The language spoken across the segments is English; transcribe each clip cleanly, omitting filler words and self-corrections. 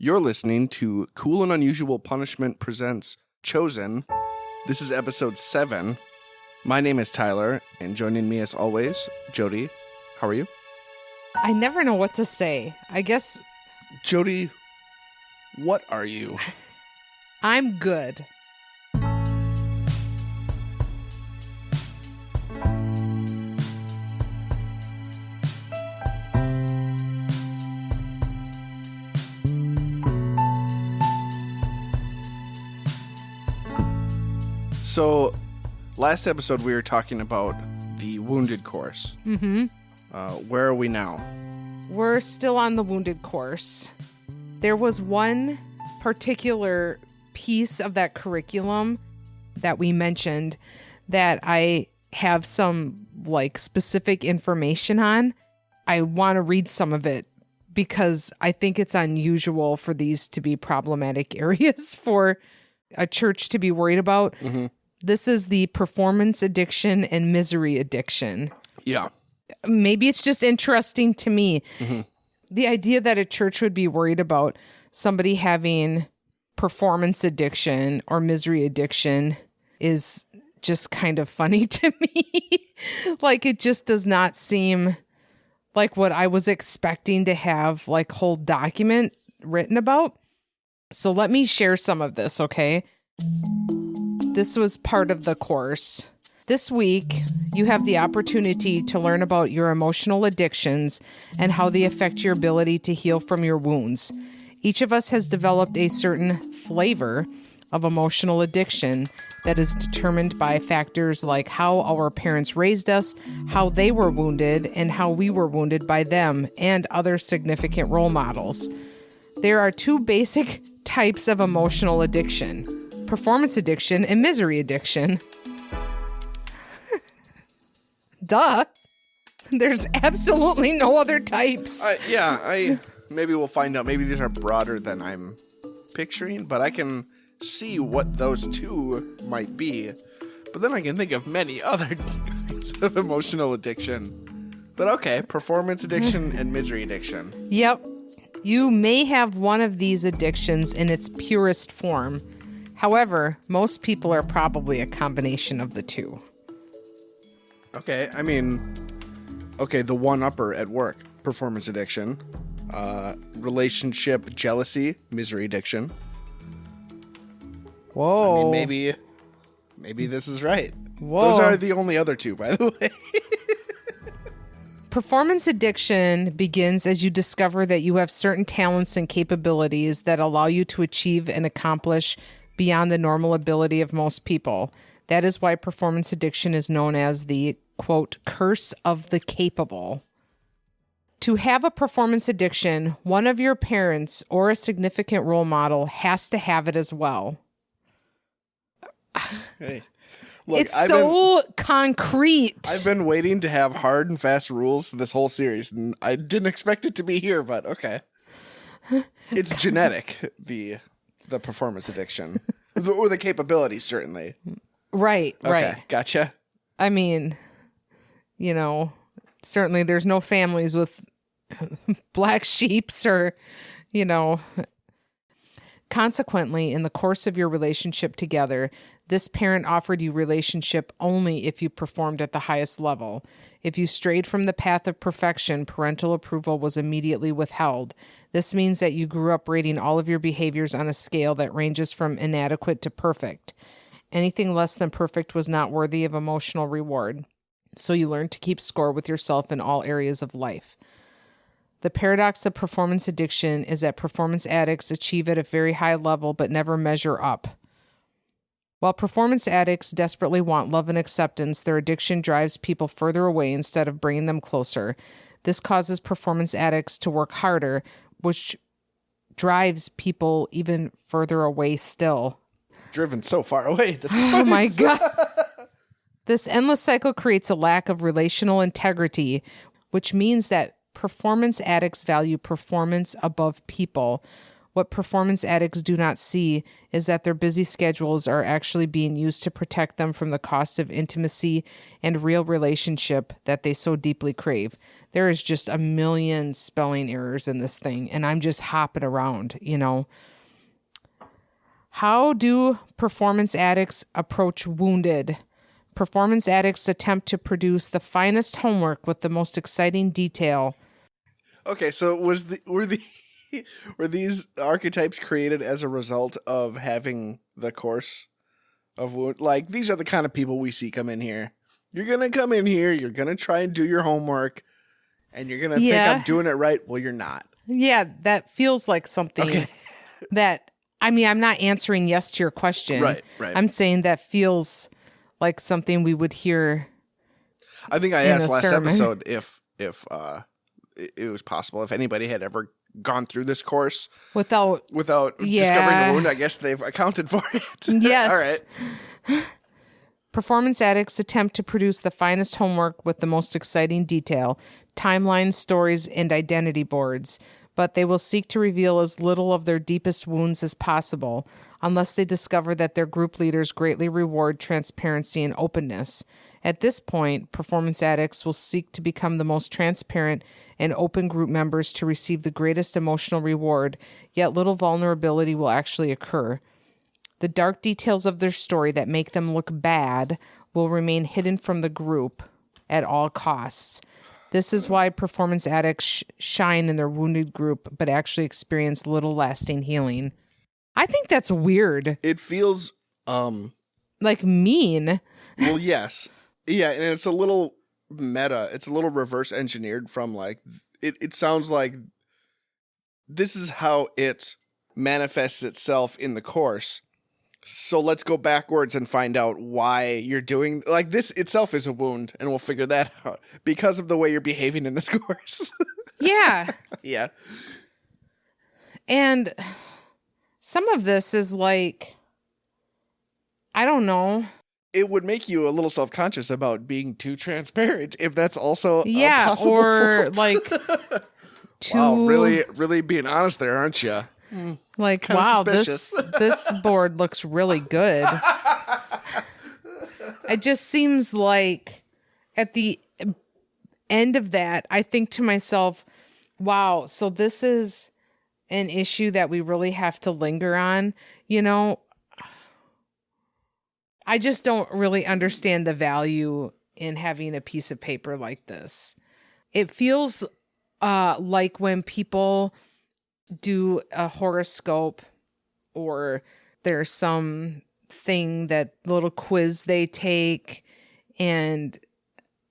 You're listening to Cool and Unusual Punishment Presents Chosen. This is episode 7. My name is Tyler, and joining me as always, Jody. How are you? I never know what to say. I guess... Jody, what are you? I'm good. So, last episode we were talking about the Wounded course. Mm-hmm. Where are we now? We're still on the Wounded course. There was one particular piece of that curriculum that we mentioned that I have some specific information on. I want to read some of it because I think it's unusual for these to be problematic areas for a church to be worried about. Mm-hmm. This is the performance addiction and misery addiction. Yeah. Maybe it's just interesting to me. Mm-hmm. The idea that a church would be worried about somebody having performance addiction or misery addiction is just kind of funny to me. It just does not seem like what I was expecting to have whole document written about. So let me share some of this, okay? This was part of the course. This week, you have the opportunity to learn about your emotional addictions and how they affect your ability to heal from your wounds. Each of us has developed a certain flavor of emotional addiction that is determined by factors like how our parents raised us, how they were wounded, and how we were wounded by them and other significant role models. There are two basic types of emotional addiction: performance addiction and misery addiction. Duh. There's absolutely no other types. Maybe we'll find out. Maybe these are broader than I'm picturing, but I can see what those two might be. But then I can think of many other kinds of emotional addiction. But okay, performance addiction and misery addiction. Yep. You may have one of these addictions in its purest form. However, most people are probably a combination of the two. Okay, the one-upper at work, performance addiction. Relationship jealousy, misery addiction. Whoa. Maybe this is right. Whoa. Those are the only other two, by the way. Performance addiction begins as you discover that you have certain talents and capabilities that allow you to achieve and accomplish beyond the normal ability of most people. That is why performance addiction is known as the, quote, curse of the capable. To have a performance addiction, one of your parents or a significant role model has to have it as well. Hey, look, it's concrete. I've been waiting to have hard and fast rules this whole series, and I didn't expect it to be here, but okay. It's genetic, the performance addiction. Or the capability, certainly. Right, okay, right. Gotcha. Certainly there's no families with black sheeps or, Consequently, in the course of your relationship together, this parent offered you relationship only if you performed at the highest level. If you strayed from the path of perfection, parental approval was immediately withheld. This means that you grew up rating all of your behaviors on a scale that ranges from inadequate to perfect. Anything less than perfect was not worthy of emotional reward. So you learned to keep score with yourself in all areas of life. The paradox of performance addiction is that performance addicts achieve at a very high level but never measure up. While performance addicts desperately want love and acceptance, their addiction drives people further away instead of bringing them closer. This causes performance addicts to work harder, which drives people even further away still. Driven so far away at this point. Oh my God. This endless cycle creates a lack of relational integrity, which means that performance addicts value performance above people, What performance addicts do not see is that their busy schedules are actually being used to protect them from the cost of intimacy and real relationship that they so deeply crave. There is just a million spelling errors in this thing, and I'm just hopping around, you know. How do performance addicts approach wounded? Performance addicts attempt to produce the finest homework with the most exciting detail. Okay, so were these archetypes created as a result of having the course of wound? Like, these are the kind of people we see come in here. You're gonna come in here, you're gonna try and do your homework, and you're gonna think I'm doing it right. Well, you're not. Yeah, that feels like something that, I mean, I'm not answering yes to your question. Right. I'm saying that feels like something we would hear. I think I asked last episode if it was possible, if anybody had ever gone through this course without discovering the wound. I guess they've accounted for it. Yes. All right. Performance addicts attempt to produce the finest homework with the most exciting detail, timelines, stories, and identity boards, but they will seek to reveal as little of their deepest wounds as possible, unless they discover that their group leaders greatly reward transparency and openness. At this point, performance addicts will seek to become the most transparent and open group members to receive the greatest emotional reward, yet little vulnerability will actually occur. The dark details of their story that make them look bad will remain hidden from the group at all costs. This is why performance addicts shine in their wounded group, but actually experience little lasting healing. I think that's weird. It feels like mean. Well, yes. Yeah, and it's a little meta. It's a little reverse engineered from like it sounds like this is how it manifests itself in the course. So let's go backwards and find out why you're doing like this itself is a wound, and we'll figure that out because of the way you're behaving in this course. Yeah. Yeah. And some of this is like, I don't know. It would make you a little self-conscious about being too transparent if that's also a possible or fault. like too wow, really being honest there, aren't you? Like, kind wow, of suspicious. this board looks really good. It just seems like at the end of that, I think to myself, wow, so this is an issue that we really have to linger on, you know? I just don't really understand the value in having a piece of paper like this. It feels like when people do a horoscope or there's some thing, that little quiz they take, and,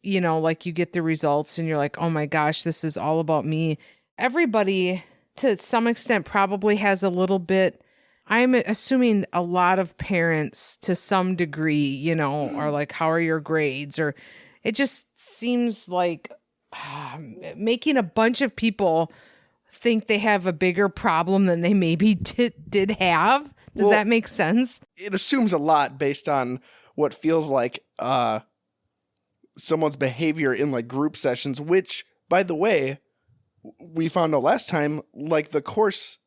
you know, like you get the results and you're like, oh my gosh, this is all about me. Everybody to some extent probably has a little bit. I'm assuming a lot of parents to some degree, you know, are like, how are your grades? Or it just seems like making a bunch of people think they have a bigger problem than they maybe did have. Does that make sense? It assumes a lot based on what feels like someone's behavior in like group sessions, which, by the way, we found out last time, like the course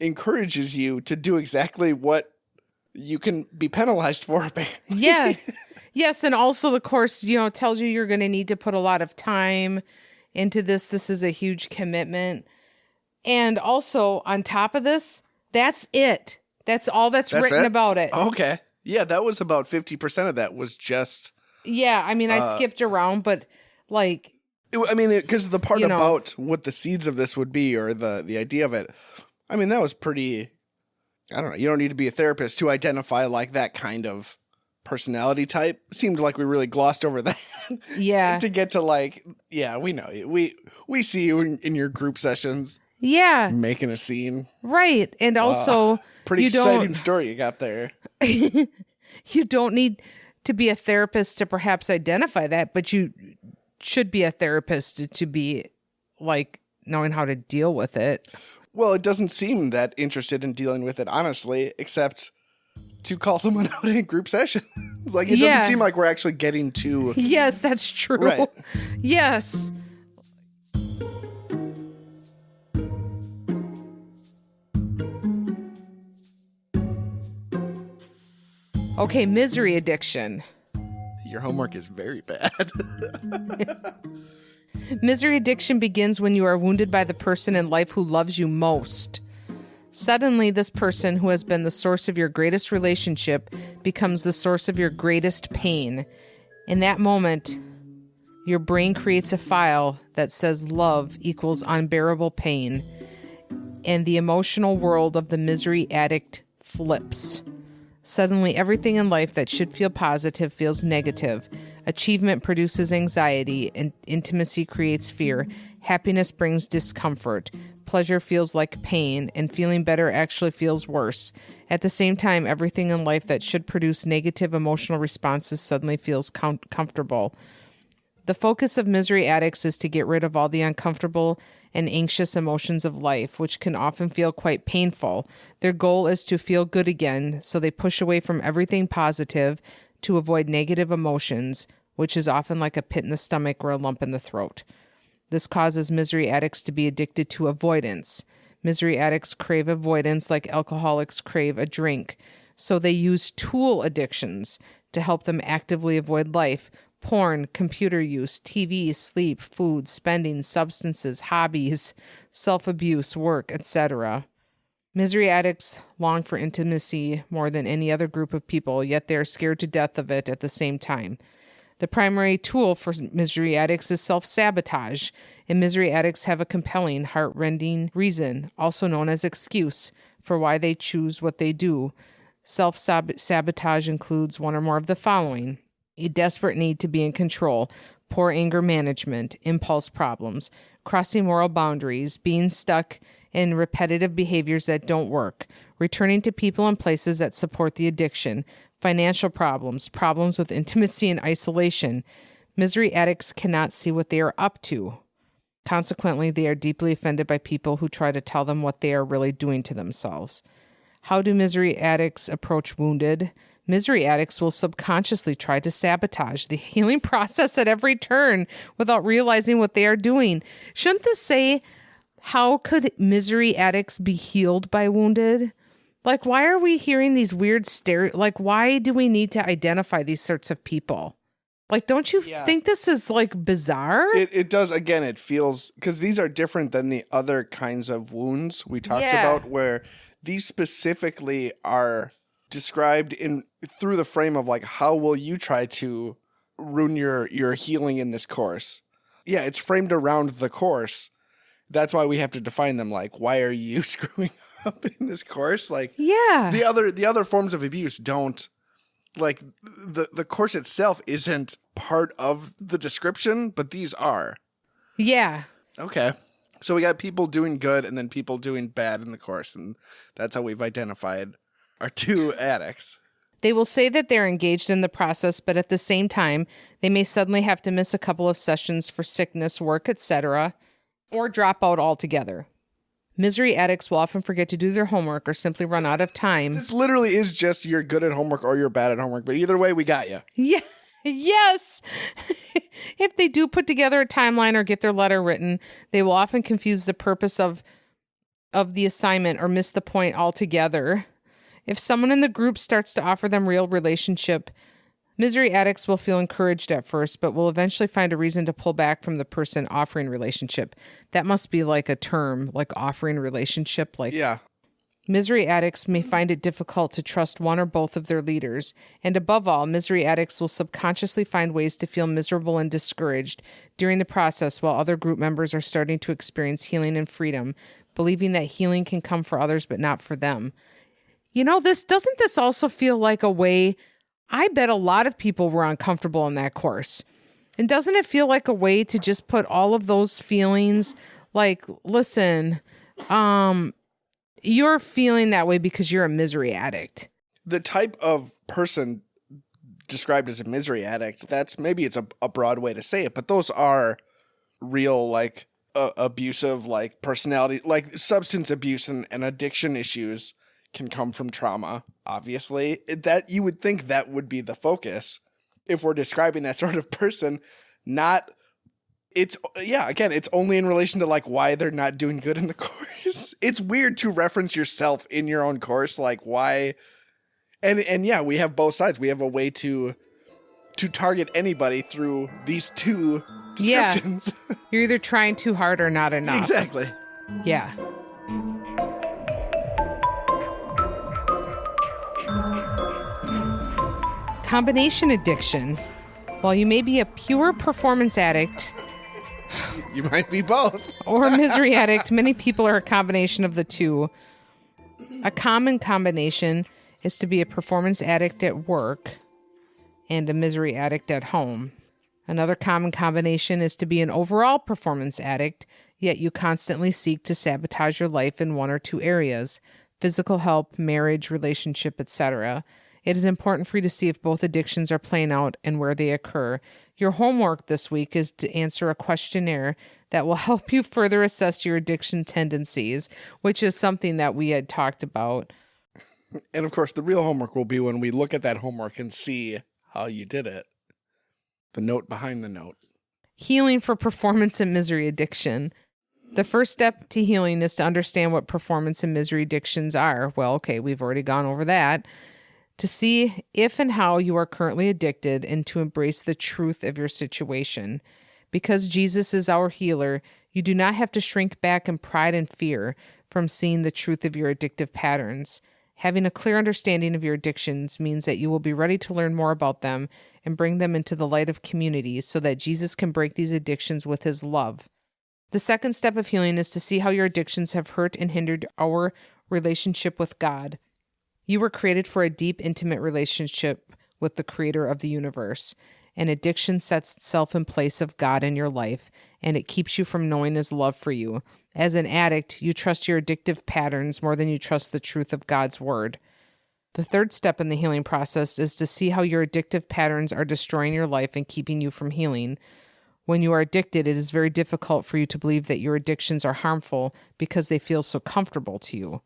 encourages you to do exactly what you can be penalized for. Yeah. Yes. And also the course, you know, tells you you're going to need to put a lot of time into this. This is a huge commitment. And also on top of this, that's it. That's all that's written about it. Okay. Yeah. That was about 50% of that was just. Yeah. I mean, I skipped around, but like. Because the part about what the seeds of this would be, or the idea of it, I mean, that was pretty, I don't know. You don't need to be a therapist to identify like that kind of personality type. Seemed like we really glossed over that. Yeah. To get to like, yeah, we know you. We see you in your group sessions. Yeah. Making a scene. Right. And also, pretty exciting story you got there. You don't need to be a therapist to perhaps identify that, but you should be a therapist to be like knowing how to deal with it. Well, it doesn't seem that interested in dealing with it, honestly, except to call someone out in group sessions. Like, it doesn't seem like we're actually getting to. Yes, that's true. Right. Yes. Okay, misery addiction. Your homework is very bad. Misery addiction begins when you are wounded by the person in life who loves you most. Suddenly, this person who has been the source of your greatest relationship becomes the source of your greatest pain. In that moment, your brain creates a file that says love equals unbearable pain, and the emotional world of the misery addict flips. Suddenly, everything in life that should feel positive feels negative. Achievement produces anxiety, and intimacy creates fear. Happiness brings discomfort. Pleasure feels like pain, and feeling better actually feels worse. At the same time, everything in life that should produce negative emotional responses suddenly feels comfortable. The focus of misery addicts is to get rid of all the uncomfortable and anxious emotions of life, which can often feel quite painful. Their goal is to feel good again, so they push away from everything positive to avoid negative emotions, which is often like a pit in the stomach or a lump in the throat. This causes misery addicts to be addicted to avoidance. Misery addicts crave avoidance like alcoholics crave a drink, so they use tool addictions to help them actively avoid life. Porn, computer use, TV, sleep, food, spending, substances, hobbies, self-abuse, work, etc. Misery addicts long for intimacy more than any other group of people, yet they are scared to death of it at the same time. The primary tool for misery addicts is self-sabotage, and misery addicts have a compelling, heart-rending reason, also known as excuse, for why they choose what they do. Self-sabotage includes one or more of the following: a desperate need to be in control, poor anger management, impulse problems, crossing moral boundaries, being stuck in repetitive behaviors that don't work, returning to people and places that support the addiction, financial problems, problems with intimacy and isolation. Misery addicts cannot see what they are up to. Consequently, they are deeply offended by people who try to tell them what they are really doing to themselves. How do misery addicts approach wounded? Misery addicts will subconsciously try to sabotage the healing process at every turn without realizing what they are doing. Shouldn't this say, how could misery addicts be healed by wounded? Like, why are we hearing these weird why do we need to identify these sorts of people? Like, don't you think this is, like, bizarre? It does. Again, it feels, because these are different than the other kinds of wounds we talked about, where these specifically are described through the frame of, like, how will you try to ruin your healing in this course? Yeah, it's framed around the course. That's why we have to define them. Like, why are you screwing up in this course? Like, the other forms of abuse don't, like, the course itself isn't part of the description, but these are. Yeah. Okay. So we got people doing good and then people doing bad in the course, and that's how we've identified our two addicts. They will say that they're engaged in the process, but at the same time, they may suddenly have to miss a couple of sessions for sickness, work, etc., or drop out altogether. Misery addicts will often forget to do their homework or simply run out of time. This literally is just you're good at homework or you're bad at homework, but either way, we got you. Yeah. Yes. If they do put together a timeline or get their letter written, they will often confuse the purpose of the assignment or miss the point altogether. If someone in the group starts to offer them real relationship, misery addicts will feel encouraged at first, but will eventually find a reason to pull back from the person offering relationship. That must be like a term, like offering relationship. Like, yeah. Misery addicts may find it difficult to trust one or both of their leaders. And above all, misery addicts will subconsciously find ways to feel miserable and discouraged during the process while other group members are starting to experience healing and freedom, believing that healing can come for others but not for them. You know, doesn't this also feel like a way? I bet a lot of people were uncomfortable in that course. And doesn't it feel like a way to just put all of those feelings, like, listen, you're feeling that way because you're a misery addict. The type of person described as a misery addict, maybe it's a broad way to say it, but those are real, like, abusive, like, personality, like, substance abuse and addiction issues can come from trauma, obviously. That you would think that would be the focus if we're describing that sort of person. It's only in relation to, like, why they're not doing good in the course. It's weird to reference yourself in your own course, like, why. And yeah, we have both sides. We have a way to target anybody through these two descriptions. Yeah. You're either trying too hard or not enough. Exactly. Yeah. Combination addiction. While you may be a pure performance addict You might be both. or a misery addict, many people are a combination of the two. A common combination is to be a performance addict at work and a misery addict at home. Another common combination is to be an overall performance addict, yet you constantly seek to sabotage your life in one or two areas: physical health, marriage, relationship, etc. It is important for you to see if both addictions are playing out and where they occur. Your homework this week is to answer a questionnaire that will help you further assess your addiction tendencies, which is something that we had talked about. And of course, the real homework will be when we look at that homework and see how you did it. The note behind the note. Healing for performance and misery addiction. The first step to healing is to understand what performance and misery addictions are. Well, okay, we've already gone over that. To see if and how you are currently addicted and to embrace the truth of your situation. Because Jesus is our healer, you do not have to shrink back in pride and fear from seeing the truth of your addictive patterns. Having a clear understanding of your addictions means that you will be ready to learn more about them and bring them into the light of community so that Jesus can break these addictions with his love. The second step of healing is to see how your addictions have hurt and hindered our relationship with God. You were created for a deep, intimate relationship with the creator of the universe. An addiction sets itself in place of God in your life, and it keeps you from knowing his love for you. As an addict, you trust your addictive patterns more than you trust the truth of God's word. The third step in the healing process is to see how your addictive patterns are destroying your life and keeping you from healing. When you are addicted, it is very difficult for you to believe that your addictions are harmful because they feel so comfortable to you.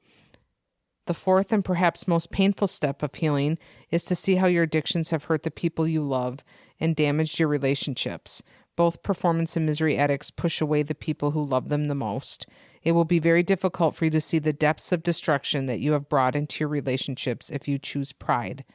The fourth and perhaps most painful step of healing is to see how your addictions have hurt the people you love and damaged your relationships. Both performance and misery addicts push away the people who love them the most. It will be very difficult for you to see the depths of destruction that you have brought into your relationships if you choose pride.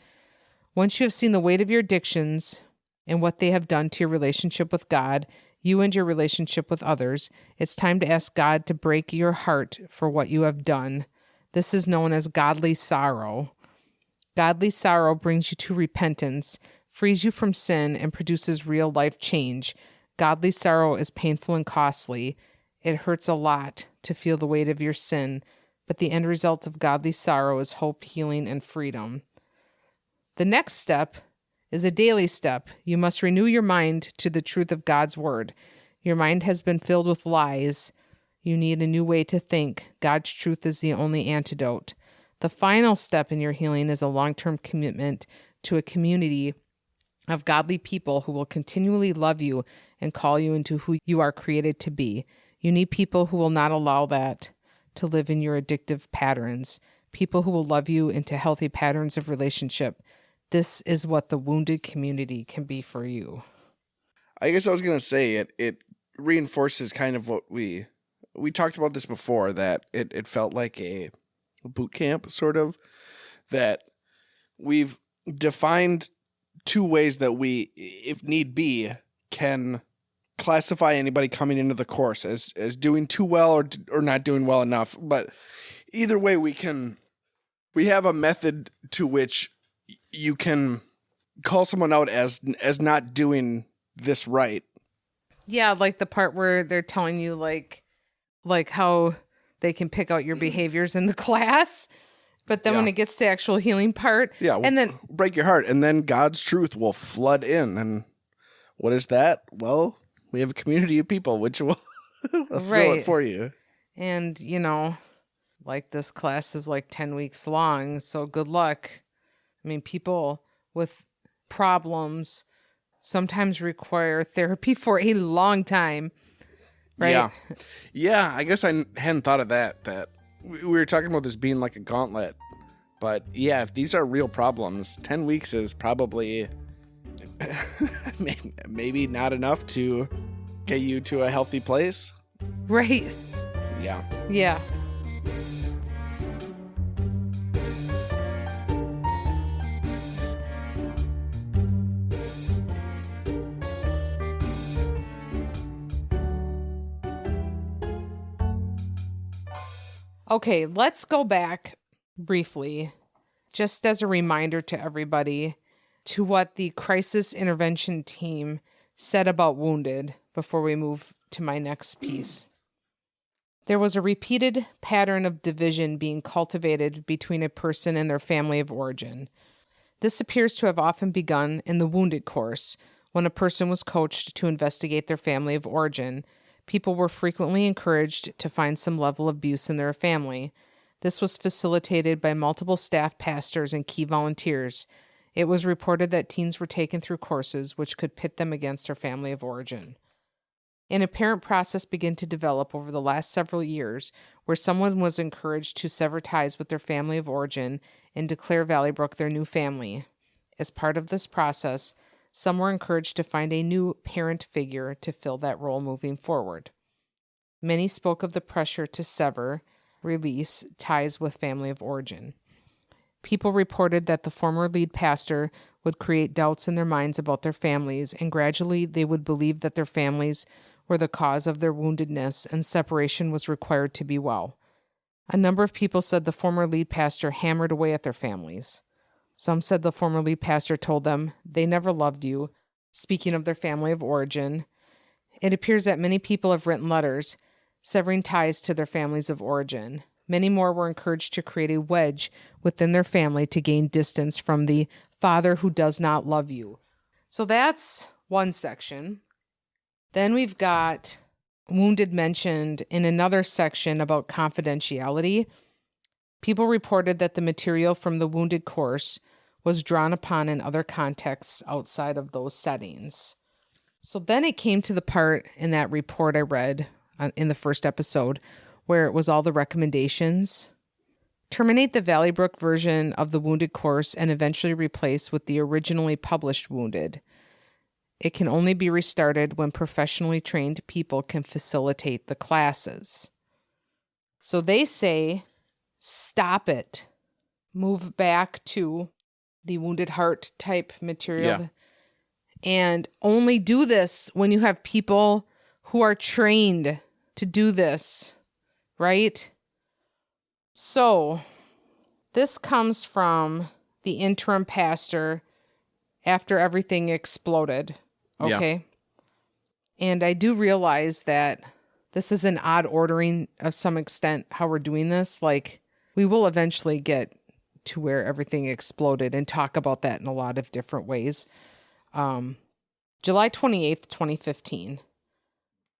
Once you have seen the weight of your addictions and what they have done to your relationship with God, you and your relationship with others, it's time to ask God to break your heart for what you have done. This is known as godly sorrow. Godly sorrow brings you to repentance, frees you from sin, and produces real life change. Godly sorrow is painful and costly. It hurts a lot to feel the weight of your sin, but the end result of godly sorrow is hope, healing, and freedom. The next step is a daily step. You must renew your mind to the truth of God's word. Your mind has been filled with lies. You need a new way to think. God's truth is the only antidote. The final step in your healing is a long-term commitment to a community of godly people who will continually love you and call you into who you are created to be. You need people who will not allow that to live in your addictive patterns, people who will love you into healthy patterns of relationship. This is what the wounded community can be for you. I guess I was going to say it reinforces kind of what we talked about this before, that it felt like a boot camp, sort of, that we've defined two ways that we, if need be, can classify anybody coming into the course as doing too well or not doing well enough. But either way, we have a method to which you can call someone out as not doing this right. Yeah, like the part where they're telling you like how they can pick out your behaviors in the class. But then when it gets to the actual healing part, and then break your heart, and then God's truth will flood in. And what is that? Well, we have a community of people which will fill it for you. And, like this class is like 10 weeks long, so good luck. I mean, people with problems sometimes require therapy for a long time, right? Yeah, I guess I hadn't thought of that we were talking about this being like a gauntlet. But yeah, if these are real problems, 10 weeks is probably maybe not enough to get you to a healthy place. Right. Yeah. Okay, let's go back briefly, just as a reminder to everybody, to what the crisis intervention team said about wounded before we move to my next piece. There was a repeated pattern of division being cultivated between a person and their family of origin. This appears to have often begun in the wounded course, when a person was coached to investigate their family of origin. People were frequently encouraged to find some level of abuse in their family. This was facilitated by multiple staff pastors and key volunteers. It was reported that teens were taken through courses which could pit them against their family of origin. An apparent process began to develop over the last several years where someone was encouraged to sever ties with their family of origin and declare Valleybrook their new family. As part of this process, some were encouraged to find a new parent figure to fill that role moving forward. Many spoke of the pressure to sever, release ties with family of origin. People reported that the former lead pastor would create doubts in their minds about their families, and gradually they would believe that their families were the cause of their woundedness and separation was required to be well. A number of people said the former lead pastor hammered away at their families. Some said the former lead pastor told them they never loved you, speaking of their family of origin. It appears that many people have written letters severing ties to their families of origin. Many more were encouraged to create a wedge within their family to gain distance from the father who does not love you. So that's one section. Then we've got wounded mentioned in another section about confidentiality. People reported that the material from the wounded course was drawn upon in other contexts outside of those settings. So then it came to the part in that report I read in the first episode where it was all the recommendations. Terminate the Valleybrook version of the wounded course and eventually replace with the originally published wounded. It can only be restarted when professionally trained people can facilitate the classes. So they say, stop it. Move back to the Wounded Heart type material. Yeah. And only do this when you have people who are trained to do this, right? So this comes from the interim pastor after everything exploded. Okay. Yeah. And I do realize that this is an odd ordering of some extent how we're doing this. Like, we will eventually get to where everything exploded and talk about that in a lot of different ways. July 28th, 2015.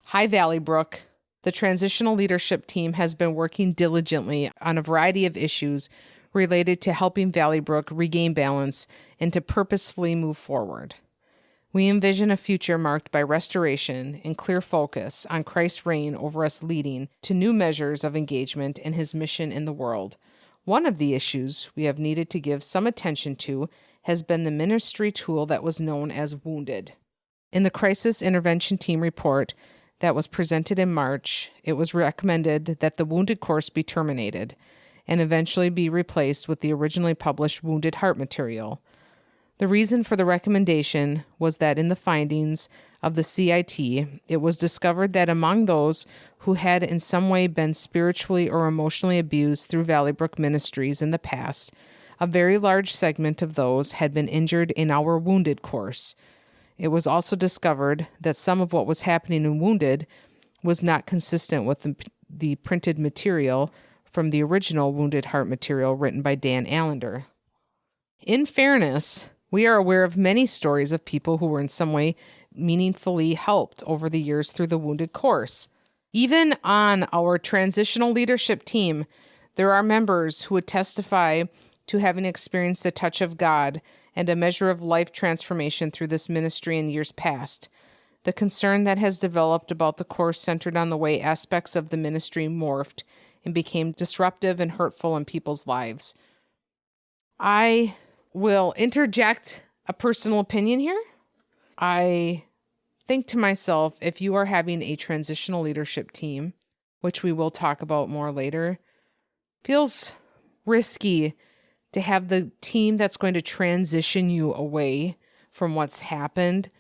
Hi, Valleybrook. The transitional leadership team has been working diligently on a variety of issues related to helping Valleybrook regain balance and to purposefully move forward. We envision a future marked by restoration and clear focus on Christ's reign over us, leading to new measures of engagement in his mission in the world. One of the issues we have needed to give some attention to has been the ministry tool that was known as Wounded. In the Crisis Intervention Team report that was presented in March, it was recommended that the Wounded course be terminated and eventually be replaced with the originally published Wounded Heart material. The reason for the recommendation was that in the findings of the CIT, it was discovered that among those who had in some way been spiritually or emotionally abused through Valleybrook Ministries in the past, a very large segment of those had been injured in our Wounded course. It was also discovered that some of what was happening in Wounded was not consistent with the printed material from the original Wounded Heart material written by Dan Allender. In fairness, we are aware of many stories of people who were in some way meaningfully helped over the years through the Wounded course. Even on our transitional leadership team, there are members who would testify to having experienced the touch of God and a measure of life transformation through this ministry in years past. The concern that has developed about the course centered on the way aspects of the ministry morphed and became disruptive and hurtful in people's lives. I will interject a personal opinion here. I think to myself, if you are having a transitional leadership team, which we will talk about more later, feels risky to have the team that's going to transition you away from what's happened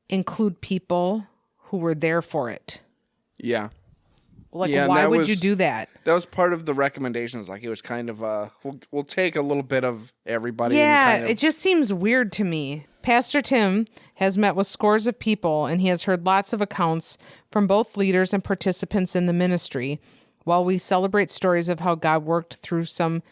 include people who were there for it. Yeah. Like, Yeah, and why that would was- you do that? That was part of the recommendations. Like, it was kind of, we'll take a little bit of everybody. Yeah, and kind of, it just seems weird to me. Pastor Tim has met with scores of people, and he has heard lots of accounts from both leaders and participants in the ministry. While we celebrate stories of how God worked through some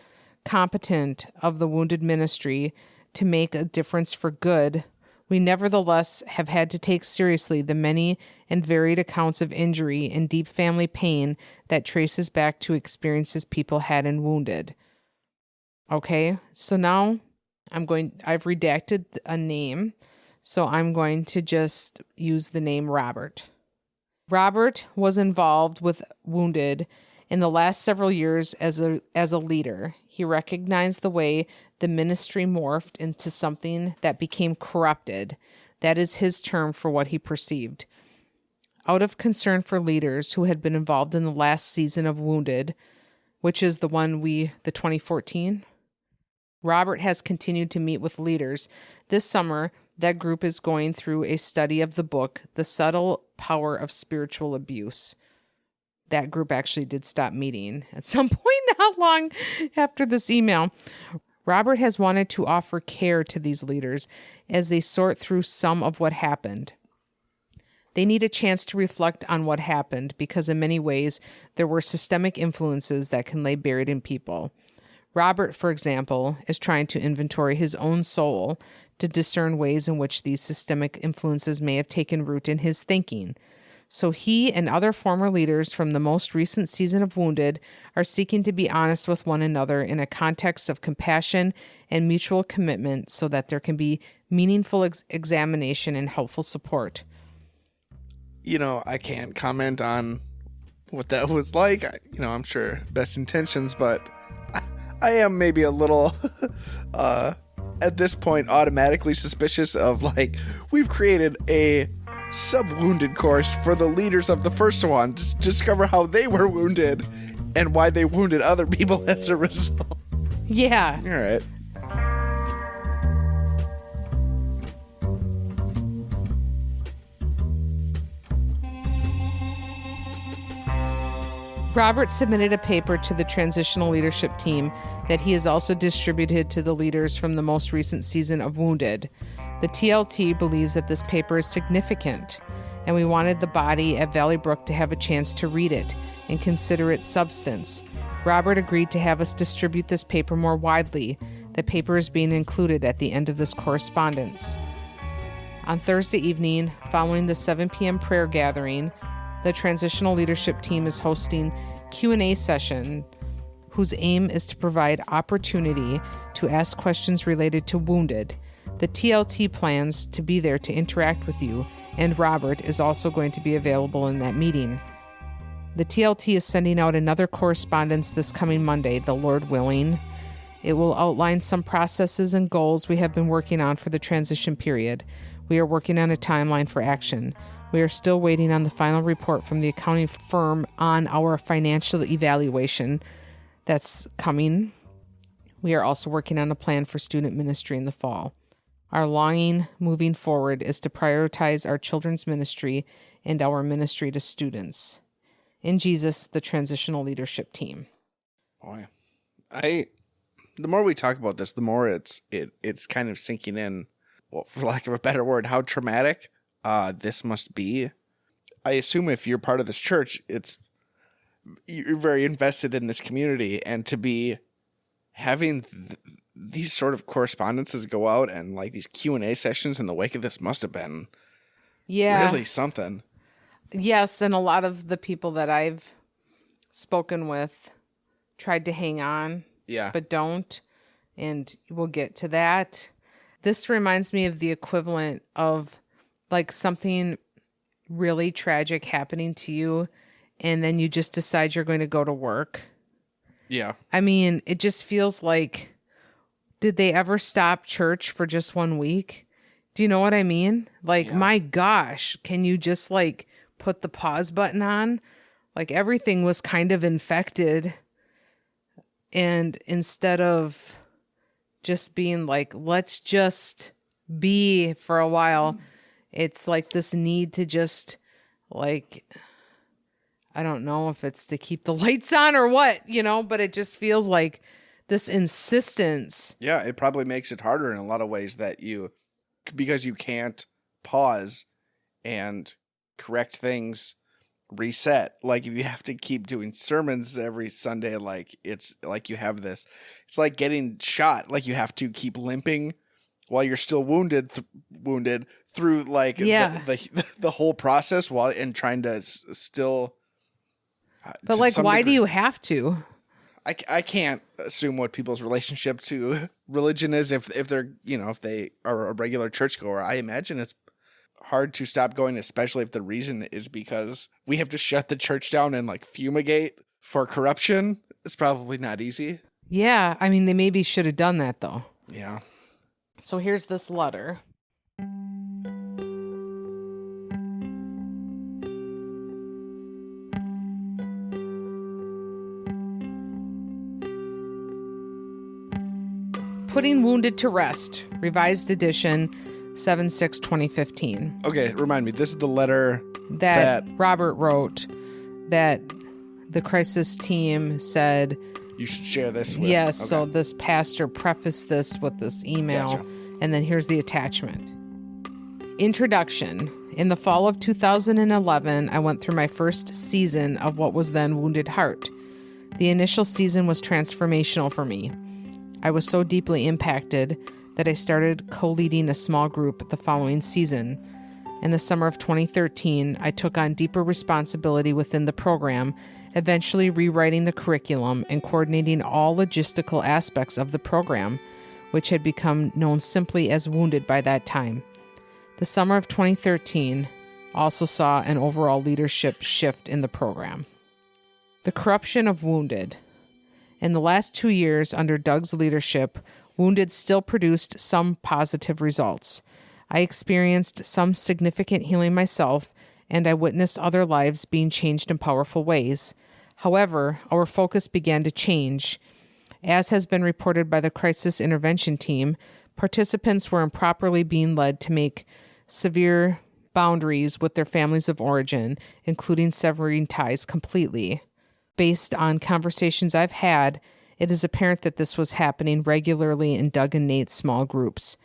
competent of the wounded ministry to make a difference for good, we nevertheless have had to take seriously the many and varied accounts of injury and deep family pain that traces back to experiences people had in wounded. Okay, so now I've redacted a name, so I'm going to just use the name Robert. Robert was involved with wounded in the last several years as a leader. He recognized the way the ministry morphed into something that became corrupted. That is his term for what he perceived. Out of concern for leaders who had been involved in the last season of Wounded, which is the 2014, Robert has continued to meet with leaders. This summer, that group is going through a study of the book, The Subtle Power of Spiritual Abuse. That group actually did stop meeting at some point not long after this email. Robert has wanted to offer care to these leaders as they sort through some of what happened. They need a chance to reflect on what happened because in many ways there were systemic influences that can lay buried in people. Robert, for example, is trying to inventory his own soul to discern ways in which these systemic influences may have taken root in his thinking. So he and other former leaders from the most recent season of Wounded are seeking to be honest with one another in a context of compassion and mutual commitment so that there can be meaningful examination and helpful support. I can't comment on what that was like. I'm sure best intentions, but I am maybe a little, at this point, automatically suspicious of, we've created a sub-wounded course for the leaders of the first one to discover how they were wounded and why they wounded other people as a result. Yeah. All right. Robert submitted a paper to the transitional leadership team that he has also distributed to the leaders from the most recent season of Wounded. The TLT believes that this paper is significant, and we wanted the body at Valleybrook to have a chance to read it and consider its substance. Robert agreed to have us distribute this paper more widely. The paper is being included at the end of this correspondence. On Thursday evening, following the 7 p.m. prayer gathering, the transitional leadership team is hosting Q&A session whose aim is to provide opportunity to ask questions related to Wounded. The TLT plans to be there to interact with you, and Robert is also going to be available in that meeting. The TLT is sending out another correspondence this coming Monday, the Lord willing. It will outline some processes and goals we have been working on for the transition period. We are working on a timeline for action. We are still waiting on the final report from the accounting firm on our financial evaluation that's coming. We are also working on a plan for student ministry in the fall. Our longing moving forward is to prioritize our children's ministry and our ministry to students. In Jesus, the transitional leadership team. Boy, the more we talk about this, the more it's kind of sinking in, well, for lack of a better word, how traumatic this must be. I assume if you're part of this church, you're very invested in this community, and to be having these sort of correspondences go out and these Q&A sessions in the wake of this must have been really something. Yes, and a lot of the people that I've spoken with tried to hang on, but don't, and we'll get to that. This reminds me of the equivalent of something really tragic happening to you, and then you just decide you're going to go to work. Yeah. I mean, it just feels like, did they ever stop church for just 1 week? Do you know what I mean? My gosh, can you just put the pause button on? Everything was kind of infected. And instead of just being let's just be for a while, it's this need to just I don't know if it's to keep the lights on or what, but it just feels like this insistence. Yeah, it probably makes it harder in a lot of ways because you can't pause and correct things, reset. Like if you have to keep doing sermons every Sunday, like it's like you have this, it's like getting shot. Like you have to keep limping while you're still wounded through like the whole process and trying to still. But like, why do you have to? I can't assume what people's relationship to religion is if they're, if they are a regular churchgoer. I imagine it's hard to stop going, especially if the reason is because we have to shut the church down and like fumigate for corruption. It's probably not easy. Yeah. I mean, they maybe should have done that though. Yeah. So here's this letter. Putting Wounded to Rest, revised edition, 7/6/2015. Okay, remind me. This is the letter that Robert wrote that the crisis team said you should share this with. Yes, okay. So this pastor prefaced this with this email, gotcha. And then here's the attachment. Introduction. In the fall of 2011, I went through my first season of what was then Wounded Heart. The initial season was transformational for me. I was so deeply impacted that I started co-leading a small group the following season. In the summer of 2013, I took on deeper responsibility within the program, eventually rewriting the curriculum and coordinating all logistical aspects of the program, which had become known simply as Wounded by that time. The summer of 2013 also saw an overall leadership shift in the program. The corruption of Wounded. In the last 2 years, under Doug's leadership, Wounded still produced some positive results. I experienced some significant healing myself, and I witnessed other lives being changed in powerful ways. However, our focus began to change. As has been reported by the crisis intervention team, participants were improperly being led to make severe boundaries with their families of origin, including severing ties completely. Based on conversations I've had, it is apparent that this was happening regularly in Doug and Nate's small groups.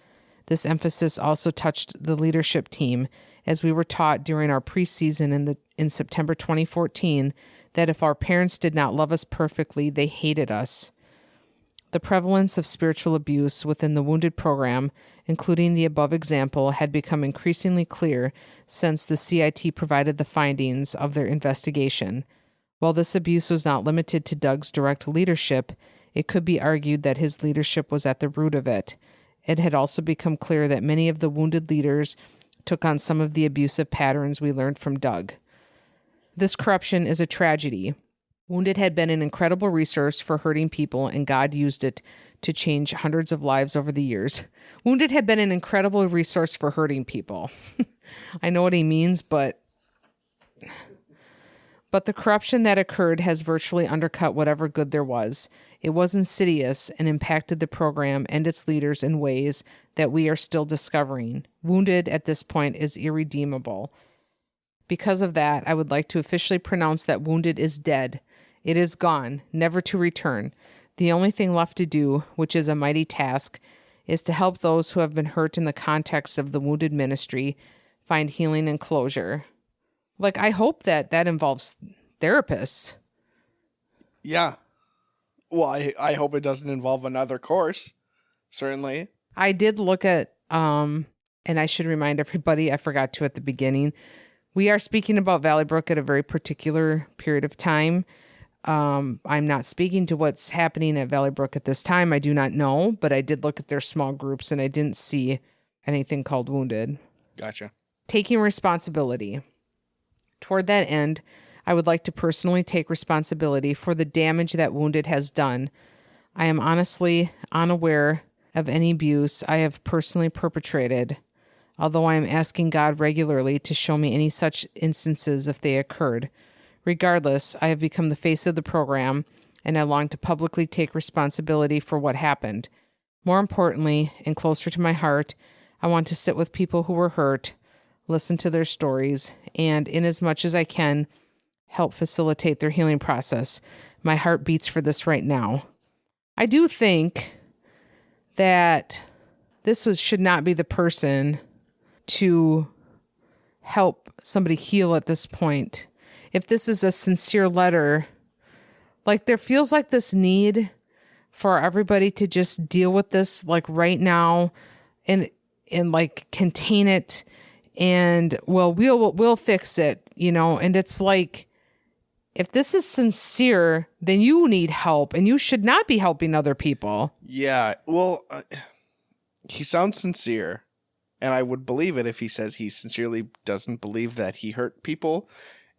This emphasis also touched the leadership team, as we were taught during our preseason in September 2014 that if our parents did not love us perfectly, they hated us. The prevalence of spiritual abuse within the Wounded program, including the above example, had become increasingly clear since the CIT provided the findings of their investigation. While this abuse was not limited to Doug's direct leadership, it could be argued that his leadership was at the root of it. It had also become clear that many of the Wounded leaders took on some of the abusive patterns we learned from Doug. This corruption is a tragedy. Wounded had been an incredible resource for hurting people, and God used it to change hundreds of lives over the years. Wounded had been an incredible resource for hurting people. I know what he means, but the corruption that occurred has virtually undercut whatever good there was. It was insidious and impacted the program and its leaders in ways that we are still discovering. Wounded at this point is irredeemable. Because of that, I would like to officially pronounce that Wounded is dead. It is gone, never to return. The only thing left to do, which is a mighty task, is to help those who have been hurt in the context of the Wounded ministry find healing and closure. Like, I hope that involves therapists. Yeah. Well, I hope it doesn't involve another course. Certainly. I did look at, and I should remind everybody, I forgot to at the beginning, we are speaking about Valleybrook at a very particular period of time. I'm not speaking to what's happening at Valleybrook at this time. I do not know, but I did look at their small groups and I didn't see anything called Wounded. Gotcha. Taking responsibility. Toward that end, I would like to personally take responsibility for the damage that Wounded has done. I am honestly unaware of any abuse I have personally perpetrated, although I am asking God regularly to show me any such instances if they occurred. Regardless, I have become the face of the program, and I long to publicly take responsibility for what happened. More importantly, and closer to my heart, I want to sit with people who were hurt, listen to their stories, and, in as much as I can, help facilitate their healing process. My heart beats for this right now. I do think that should not be the person to help somebody heal at this point. If this is a sincere letter, like there feels like this need for everybody to just deal with this like right now and like contain it and we'll fix it, you know. And it's like, if this is sincere, then you need help and you should not be helping other people. Yeah, well, he sounds sincere, and I would believe it if he says he sincerely doesn't believe that he hurt people,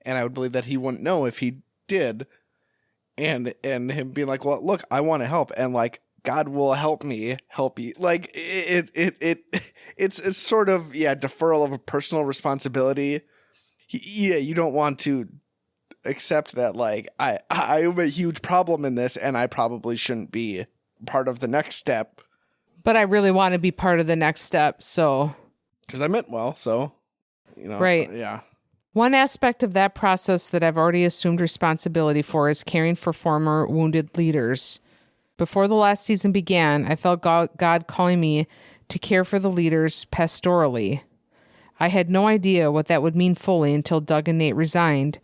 and I would believe that he wouldn't know if he did. And him being like, well, look, I want to help, and like God will help me help you. Like it's sort of deferral of a personal responsibility. You don't want to accept that like I am a huge problem in this, and I probably shouldn't be part of the next step. But I really want to be part of the next step, so because I meant well, so you know, right, yeah. One aspect of that process that I've already assumed responsibility for is caring for former wounded leaders. Before the last season began, I felt God calling me to care for the leaders pastorally. I had no idea what that would mean fully until Doug and Nate resigned.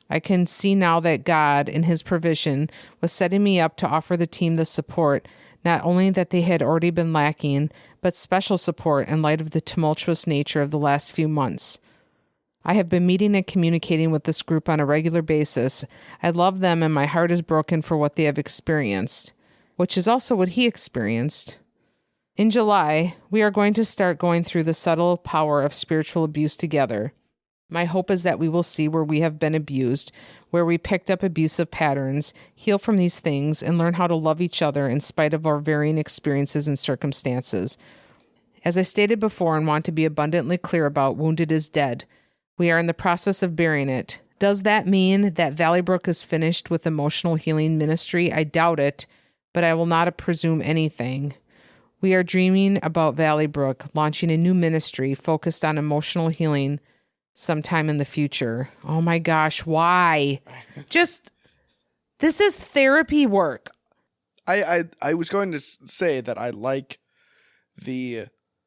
I can see now that God, in his provision, was setting me up to offer the team the support, not only that they had already been lacking, but special support in light of the tumultuous nature of the last few months. I have been meeting and communicating with this group on a regular basis. I love them and my heart is broken for what they have experienced, which is also what he experienced. In July, we are going to start going through the subtle power of spiritual abuse together. My hope is that we will see where we have been abused, where we picked up abusive patterns, heal from these things, and learn how to love each other in spite of our varying experiences and circumstances. As I stated before and want to be abundantly clear about, wounded is dead. We are in the process of burying it. Does that mean that Valleybrook is finished with emotional healing ministry? I doubt it, but I will not presume anything. We are dreaming about Valleybrook launching a new ministry focused on emotional healing sometime in the future. Oh my gosh, why? This is therapy work. I was going to say that I like the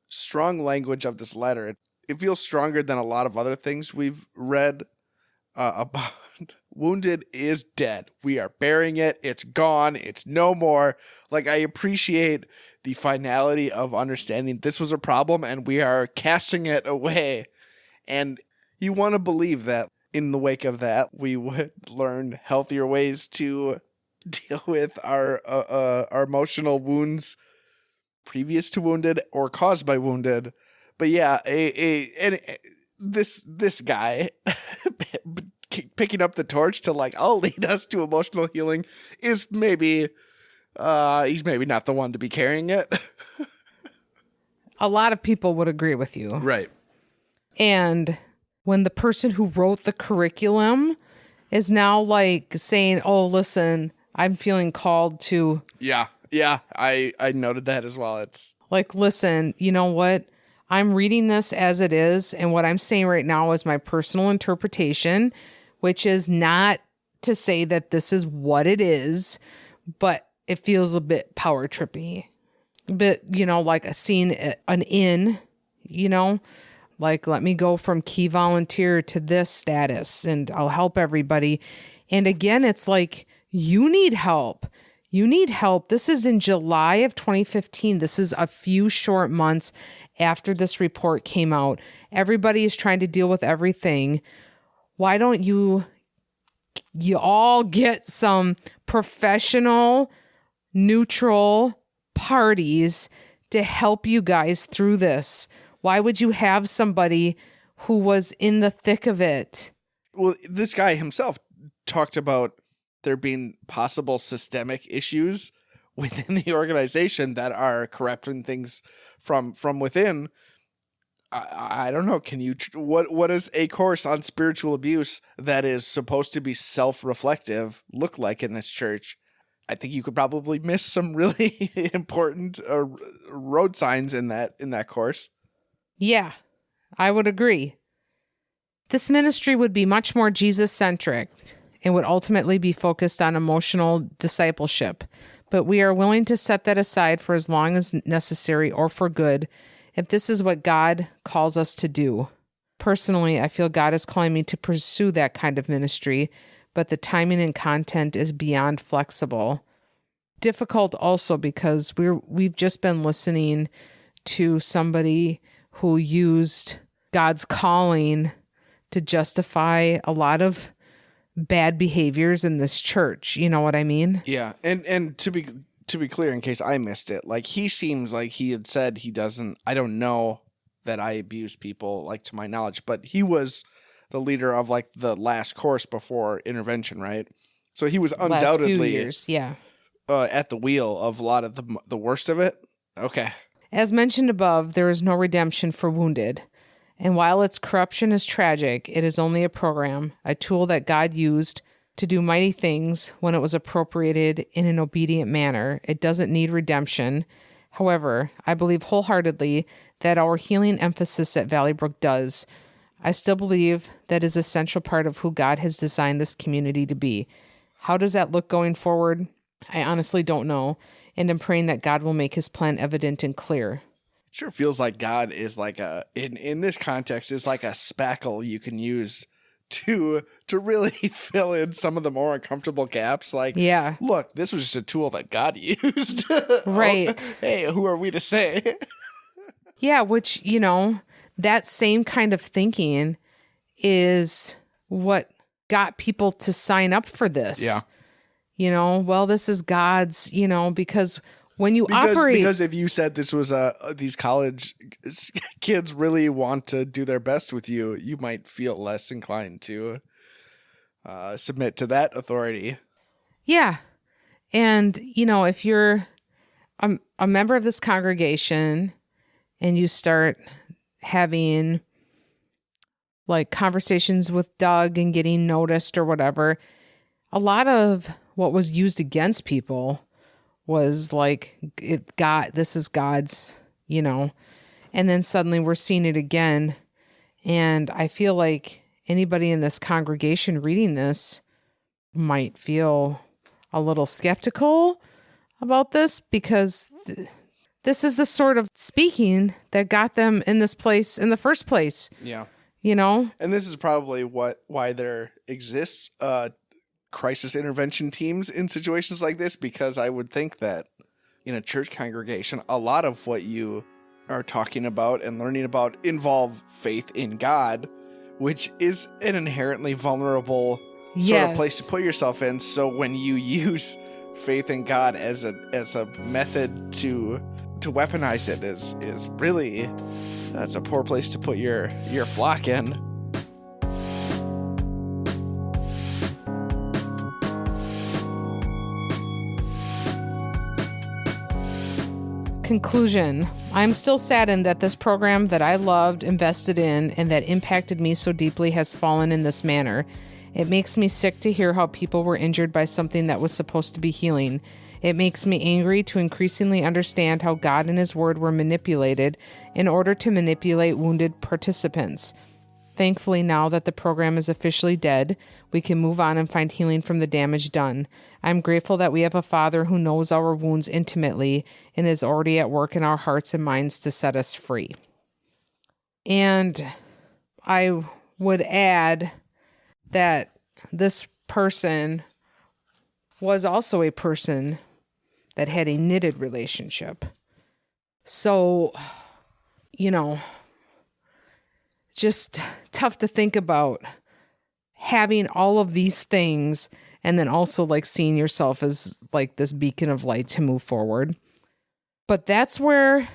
strong language of this letter. It feels stronger than a lot of other things we've read about. Wounded is dead. We are burying it. It's gone. It's no more. Like, I appreciate the finality of understanding this was a problem and we are casting it away. And you want to believe that in the wake of that, we would learn healthier ways to deal with our emotional wounds previous to wounded or caused by wounded. But yeah, this guy picking up the torch to like, I'll lead us to emotional healing is maybe, he's maybe not the one to be carrying it. A lot of people would agree with you. Right. And when the person who wrote the curriculum is now like saying, oh, listen, I'm feeling called to. Yeah. I noted that as well. It's like, listen, you know what? I'm reading this as it is, and what I'm saying right now is my personal interpretation, which is not to say that this is what it is, but it feels a bit power trippy. A bit, you know, like a scene, an inn, you know, like let me go from key volunteer to this status and I'll help everybody. And again, it's like, you need help. You need help. This is in July of 2015. This is a few short months after this report came out. Everybody is trying to deal with everything. Why don't you all get some professional, neutral parties to help you guys through this? Why would you have somebody who was in the thick of it? Well, this guy himself talked about there being possible systemic issues within the organization that are corrupting things from within. I don't know. Can you what is a course on spiritual abuse that is supposed to be self-reflective look like in this church? I think you could probably miss some really important road signs in that course. Yeah, I would agree. This ministry would be much more Jesus-centric and would ultimately be focused on emotional discipleship. But we are willing to set that aside for as long as necessary or for good if this is what God calls us to do. Personally, I feel God is calling me to pursue that kind of ministry, but the timing and content is beyond flexible. Difficult also because we've just been listening to somebody who used God's calling to justify a lot of bad behaviors in this church. You know what I mean? Yeah. And to be clear, in case I missed it, like he seems like he had said he doesn't, I don't know that I abuse people, like to my knowledge, but he was the leader of like the last course before intervention, right? So he was undoubtedly last few years, yeah. At the wheel of a lot of the worst of it. Okay. As mentioned above, there is no redemption for wounded. And while its corruption is tragic, it is only a program, a tool that God used to do mighty things when it was appropriated in an obedient manner. It doesn't need redemption. However, I believe wholeheartedly that our healing emphasis at Valleybrook does. I still believe that is a central part of who God has designed this community to be. How does that look going forward? I honestly don't know, and I'm praying that God will make his plan evident and clear. It sure feels like God is like in this context is like a spackle you can use to really fill in some of the more uncomfortable gaps. Like, yeah, look, this was just a tool that God used. Right. Oh, hey, who are we to say? Yeah, which, that same kind of thinking is what got people to sign up for this. Yeah. Well, this is God's, because when you operate... Because if you said this was these college kids really want to do their best with you, you might feel less inclined to submit to that authority. Yeah. And, if you're a member of this congregation and you start having like conversations with Doug and getting noticed or whatever, a lot of what was used against people was like, this is God's, and then suddenly we're seeing it again. And I feel like anybody in this congregation reading this might feel a little skeptical about this because this is the sort of speaking that got them in this place in the first place. Yeah. And this is probably why there exists crisis intervention teams in situations like this, because I would think that in a church congregation, a lot of what you are talking about and learning about involve faith in God, which is an inherently vulnerable sort of place to put yourself in. So when you use faith in God as a method to weaponize it is really, that's a poor place to put your flock in. Conclusion. I'm still saddened that this program that I loved, invested in, and that impacted me so deeply has fallen in this manner. It makes me sick to hear how people were injured by something that was supposed to be healing. It makes me angry to increasingly understand how God and his word were manipulated in order to manipulate wounded participants. Thankfully, now that the program is officially dead, we can move on and find healing from the damage done. I'm grateful that we have a Father who knows our wounds intimately and is already at work in our hearts and minds to set us free. And I would add that this person was also a person that had a knitted relationship. So, just tough to think about having all of these things and then also like seeing yourself as like this beacon of light to move forward. But that's where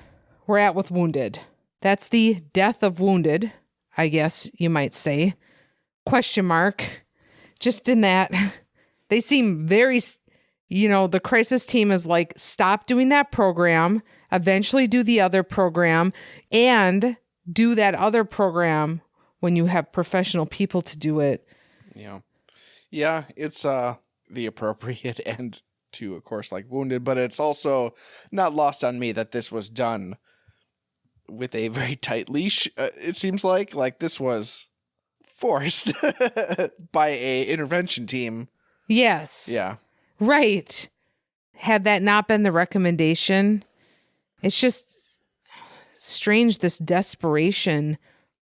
we're at with Wounded. That's the death of Wounded, I guess you might say. Question mark. Just in that they seem very, the crisis team is like, stop doing that program, eventually do the other program, and do that other program when you have professional people to do it. Yeah. Yeah, it's the appropriate end to, of course, like Wounded, but it's also not lost on me that this was done with a very tight leash. It seems like this was forced by a intervention team. Yes. Yeah. Right. Had that not been the recommendation, it's just strange, this desperation.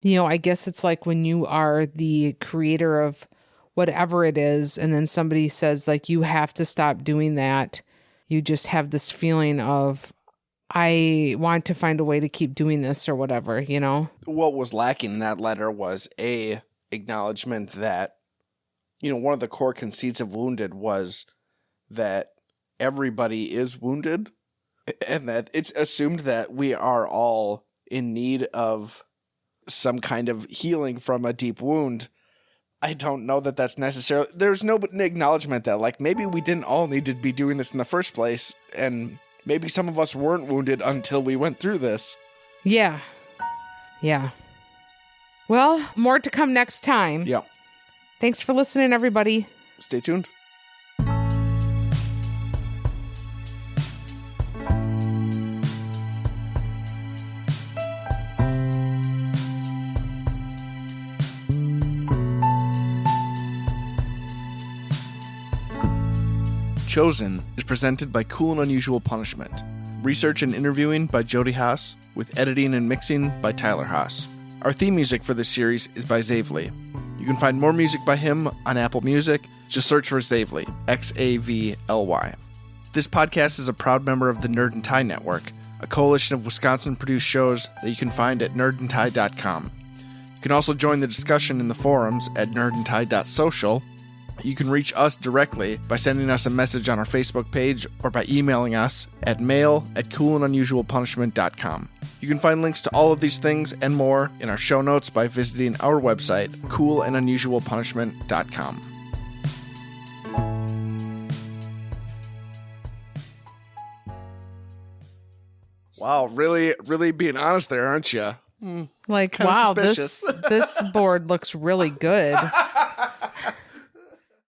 I guess it's like when you are the creator of whatever it is, and then somebody says, like, you have to stop doing that. You just have this feeling of, I want to find a way to keep doing this or whatever, What was lacking in that letter was a acknowledgement that, one of the core conceits of Wounded was that everybody is wounded and that it's assumed that we are all in need of some kind of healing from a deep wound. I don't know that that's necessarily... There's no acknowledgement that, like, maybe we didn't all need to be doing this in the first place, and maybe some of us weren't wounded until we went through this. Yeah. Well, more to come next time. Yeah. Thanks for listening, everybody. Stay tuned. Chosen is presented by Cool and Unusual Punishment. Research and interviewing by Jody Haas, with editing and mixing by Tyler Haas. Our theme music for this series is by Zavely. You can find more music by him on Apple Music. Just search for Zavely, Xavly. This podcast is a proud member of the Nerd and Tie Network, a coalition of Wisconsin-produced shows that you can find at nerdandtie.com. You can also join the discussion in the forums at nerdandtie.social. You can reach us directly by sending us a message on our Facebook page or by emailing us at mail@coolandunusualpunishment.com. You can find links to all of these things and more in our show notes by visiting our website, coolandunusualpunishment.com. Wow, really being honest there, aren't you? Like, Kinda wow, suspicious. this board looks really good.